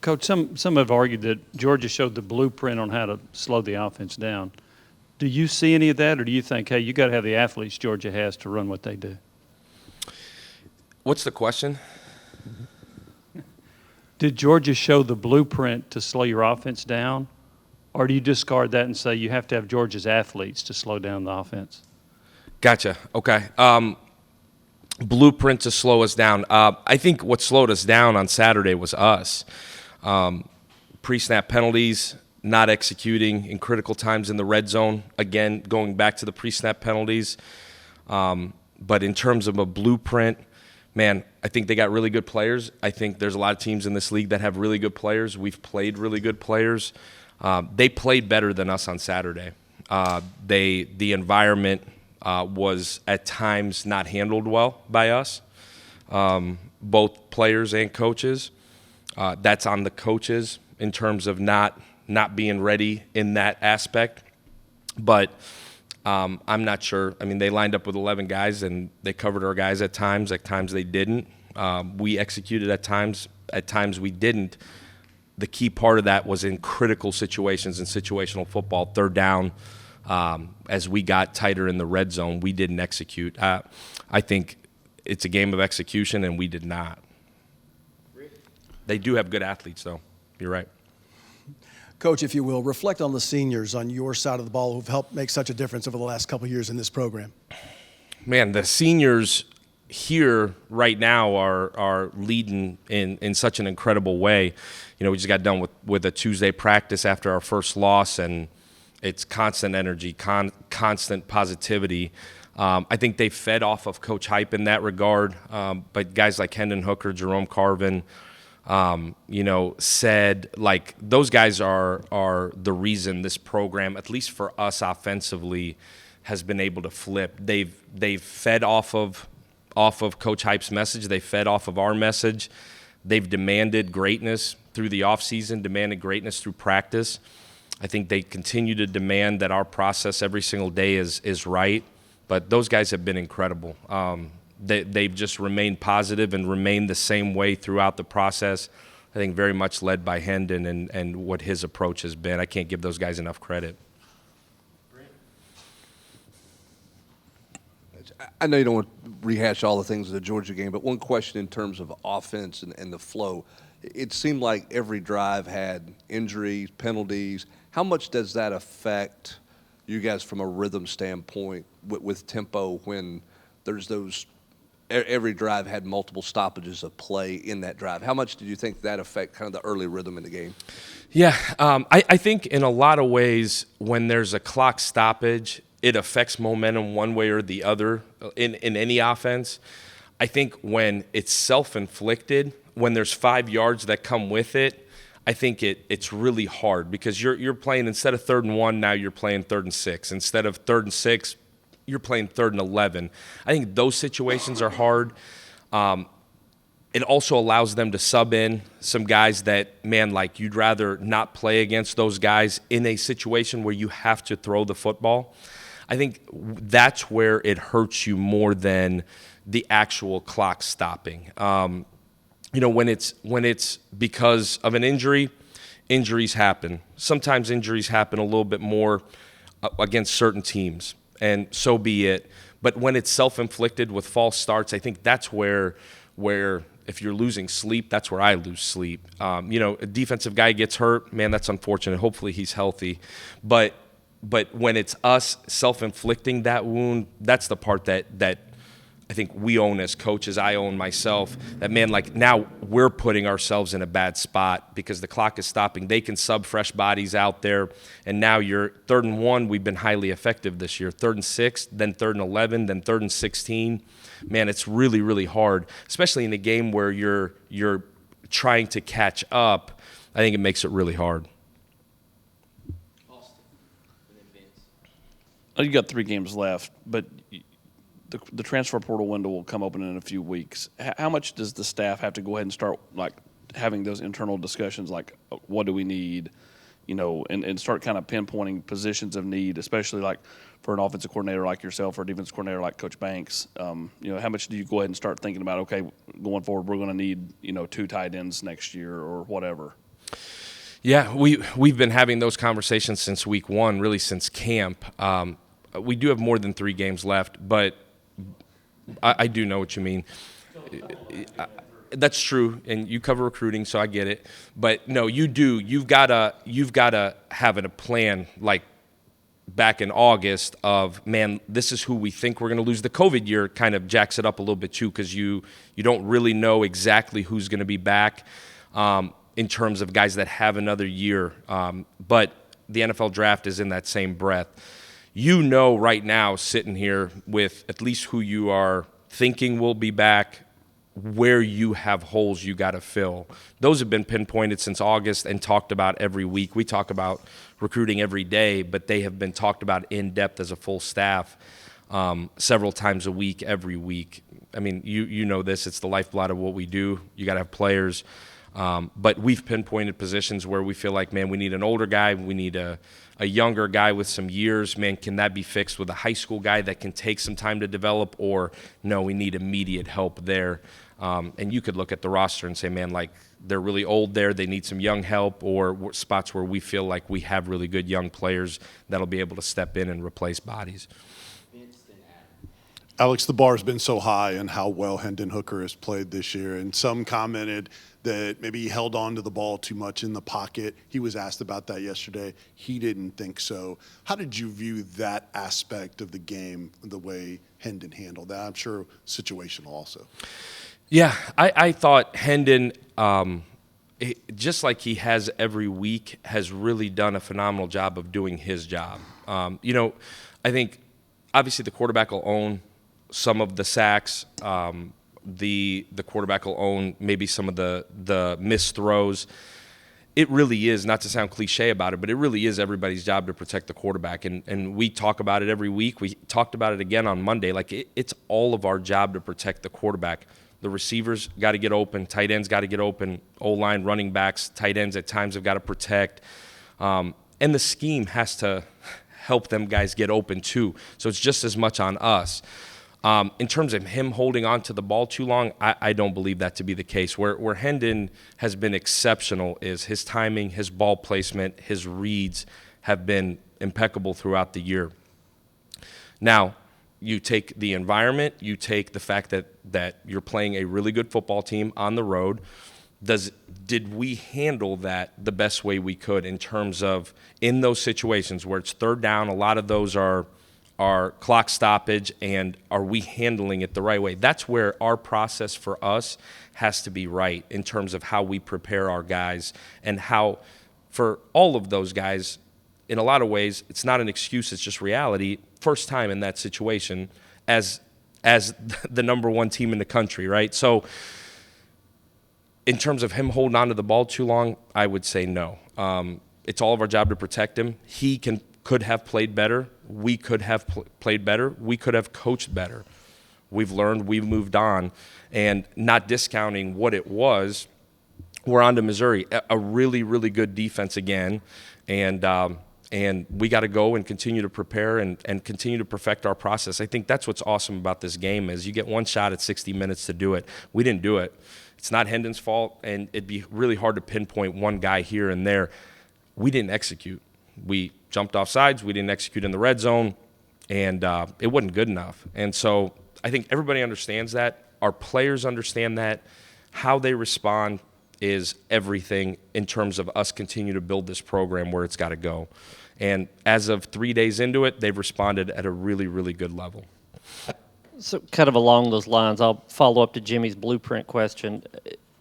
Coach, some have argued that Georgia showed the blueprint on how to slow the offense down. Do you see any of that, or do you think, hey, you got to have the athletes Georgia has to run what they do? What's the question? Did Georgia show the blueprint to slow your offense down, or do you discard that and say you have to have Georgia's athletes to slow down the offense? Gotcha. Okay. Blueprint to slow us down. I think what slowed us down on Saturday was us. Pre-snap penalties, not executing in critical times in the red zone. Again, going back to the pre-snap penalties. But in terms of a blueprint, man, I think they got really good players. I think there's a lot of teams in this league that have really good players. We've played really good players. They played better than us on Saturday. The environment was at times not handled well by us, both players and coaches. That's on the coaches in terms of not being ready in that aspect. But I'm not sure. I mean, they lined up with 11 guys, and they covered our guys at times. At times they didn't. We executed at times. At times we didn't. The key part of that was in critical situations in situational football, third down. As we got tighter in the red zone, we didn't execute. I think it's a game of execution, and we did not. They do have good athletes, though. You're right. Coach, if you will, reflect on the seniors on your side of the ball who've helped make such a difference over the last couple of years in this program. Man, the seniors here right now are leading in such an incredible way. You know, we just got done with a Tuesday practice after our first loss, and it's constant energy, constant positivity. I think they fed off of Coach Hype in that regard. But guys like Hendon Hooker, Jerome Carvin, said, like, those guys are the reason this program, at least for us offensively, has been able to flip. They've fed off of Coach Hype's message. They fed off of our message. They've demanded greatness through the offseason, demanded greatness through practice. I think they continue to demand that our process every single day is right. But those guys have been incredible. They've just remained positive and remained the same way throughout the process. I think very much led by Hendon and what his approach has been. I can't give those guys enough credit. I know you don't want to rehash all the things of the Georgia game, but one question in terms of offense and the flow. It seemed like every drive had injuries, penalties. How much does that affect you guys from a rhythm standpoint with tempo when there's those – every drive had multiple stoppages of play in that drive? How much did you think that affect kind of the early rhythm in the game? Yeah, I think in a lot of ways when there's a clock stoppage, it affects momentum one way or the other in any offense. I think when it's self-inflicted, when there's 5 yards that come with it, I think it's really hard because you're playing, instead of 3rd and 1, now you're playing 3rd and 6. Instead of 3rd and 6, you're playing 3rd and 11. I think those situations are hard. It also allows them to sub in some guys that, man, like you'd rather not play against those guys in a situation where you have to throw the football. I think that's where it hurts you more than the actual clock stopping. When it's because of an injury, injuries happen. Sometimes injuries happen a little bit more against certain teams, and so be it. But when it's self-inflicted with false starts, I think that's where if you're losing sleep, that's where I lose sleep. A defensive guy gets hurt, man, that's unfortunate. Hopefully he's healthy. But when it's us self-inflicting that wound, that's the part that I think we own as coaches. I own myself. That, man, like now we're putting ourselves in a bad spot because the clock is stopping. They can sub fresh bodies out there, and now you're 3rd and 1. We've been highly effective this year. 3rd and 6, then 3rd and 11, then 3rd and 16. Man, it's really, really hard, especially in a game where you're trying to catch up. I think it makes it really hard. You got 3 games left, but the transfer portal window will come open in a few weeks. How much does the staff have to go ahead and start like having those internal discussions, like what do we need? and start kind of pinpointing positions of need, especially like for an offensive coordinator like yourself or a defensive coordinator like Coach Banks? How much do you go ahead and start thinking about, okay, going forward, we're going to need, 2 tight ends next year or whatever? Yeah, we've been having those conversations since week one, really since camp. We do have more than 3 games left, but I do know what you mean. That's true, and you cover recruiting, so I get it. But no, you do. You've gotta have a plan like back in August of, man, this is who we think we're going to lose. The COVID year kind of jacks it up a little bit too, because you don't really know exactly who's going to be back in terms of guys that have another year. But the NFL draft is in that same breath. Right now, sitting here with at least who you are thinking will be back, where you have holes you got to fill. Those have been pinpointed since August and talked about every week. We talk about recruiting every day, but they have been talked about in depth as a full staff several times a week, every week. I mean, you know this. It's the lifeblood of what we do. You got to have players. But we've pinpointed positions where we feel like, man, we need an older guy. We need a younger guy with some years. Man, can that be fixed with a high school guy that can take some time to develop? Or, no, we need immediate help there. And you could look at the roster and say, man, like, they're really old there. They need some young help, or spots where we feel like we have really good young players that'll be able to step in and replace bodies. Alex, the bar has been so high on how well Hendon Hooker has played this year, and some commented that maybe he held on to the ball too much in the pocket. He was asked about that yesterday. He didn't think so. How did you view that aspect of the game, the way Hendon handled that? I'm sure situational also. Yeah, I thought Hendon, just like he has every week, has really done a phenomenal job of doing his job. I think obviously the quarterback will own some of the sacks. The quarterback will own maybe some of the missed throws. It really is, not to sound cliche about it, but it really is everybody's job to protect the quarterback. And we talk about it every week. We talked about it again on Monday. Like, it's all of our job to protect the quarterback. The receivers got to get open. Tight ends got to get open. O-line, running backs, tight ends at times have got to protect. And the scheme has to help them guys get open too. So it's just as much on us. In terms of him holding on to the ball too long, I don't believe that to be the case. Where Hendon has been exceptional is his timing, his ball placement, his reads have been impeccable throughout the year. Now, you take the environment, you take the fact that you're playing a really good football team on the road. Did we handle that the best way we could in terms of in those situations where it's third down? A lot of those are clock stoppage, and are we handling it the right way? That's where our process for us has to be right in terms of how we prepare our guys, and how for all of those guys, in a lot of ways, it's not an excuse, it's just reality. First time in that situation as the number one team in the country, right? So in terms of him holding on to the ball too long, I would say no. It's all of our job to protect him. He could have played better. We could have played better. We could have coached better. We've learned, we've moved on, and not discounting what it was. We're on to Missouri, a really, really good defense again, and we got to go and continue to prepare and continue to perfect our process. I think that's what's awesome about this game is you get one shot at 60 minutes to do it. We didn't do it. It's not Hendon's fault, and it'd be really hard to pinpoint one guy here and there. We didn't execute. We jumped off sides. We didn't execute in the red zone, and it wasn't good enough. And so I think everybody understands that. Our players understand that. How they respond is everything in terms of us continue to build this program where it's got to go. And as of 3 days into it, they've responded at a really, really good level. So kind of along those lines, I'll follow up to Jimmy's blueprint question.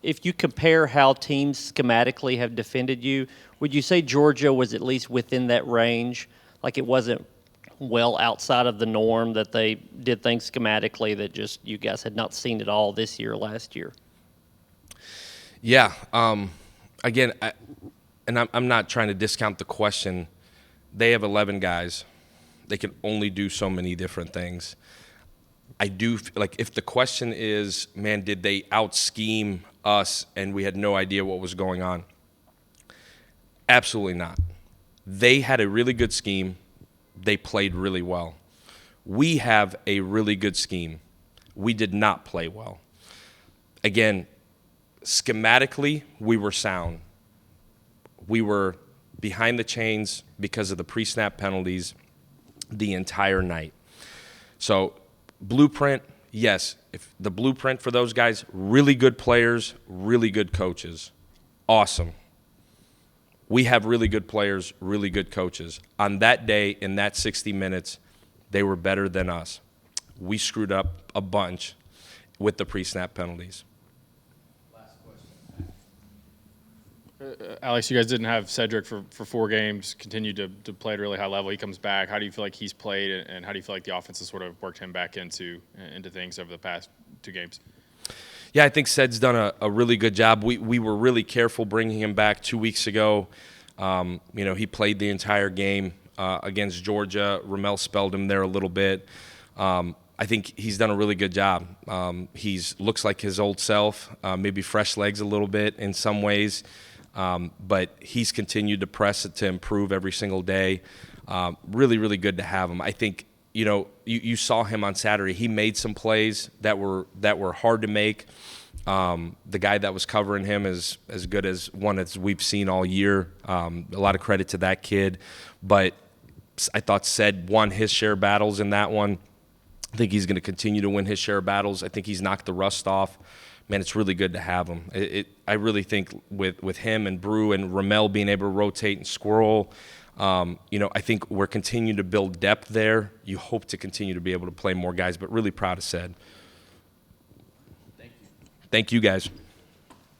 If you compare how teams schematically have defended you, would you say Georgia was at least within that range? Like it wasn't well outside of the norm that they did things schematically that just you guys had not seen at all this year, last year? Yeah. Again, I'm not trying to discount the question. They have 11 guys. They can only do so many different things. I do, like, if the question is, man, did they out-scheme us and we had no idea what was going on? Absolutely not. They had a really good scheme. They played really well. We have a really good scheme. We did not play well. Again, schematically, we were sound. We were behind the chains because of the pre-snap penalties the entire night. So, blueprint, yes. If the blueprint for those guys, really good players, really good coaches. Awesome. We have really good players, really good coaches. On that day, in that 60 minutes, they were better than us. We screwed up a bunch with the pre-snap penalties. Alex, you guys didn't have Cedric for 4 games, continued to play at a really high level. He comes back. How do you feel like he's played, and how do you feel like the offense has sort of worked him back into things over the past 2 games? Yeah, I think Ced's done a really good job. We were really careful bringing him back 2 weeks ago. He played the entire game against Georgia. Ramel spelled him there a little bit. I think he's done a really good job. He's looks like his old self, maybe fresh legs a little bit in some ways. But he's continued to press it to improve every single day. Really, really good to have him. I think, you saw him on Saturday. He made some plays that were hard to make. The guy that was covering him is as good as one as we've seen all year. A lot of credit to that kid. But I thought Ced won his share of battles in that one. I think he's going to continue to win his share of battles. I think he's knocked the rust off. Man, it's really good to have him. I really think with him and Brew and Ramel being able to rotate and squirrel, I think we're continuing to build depth there. You hope to continue to be able to play more guys, but really proud of Ced. Thank you. Thank you, guys.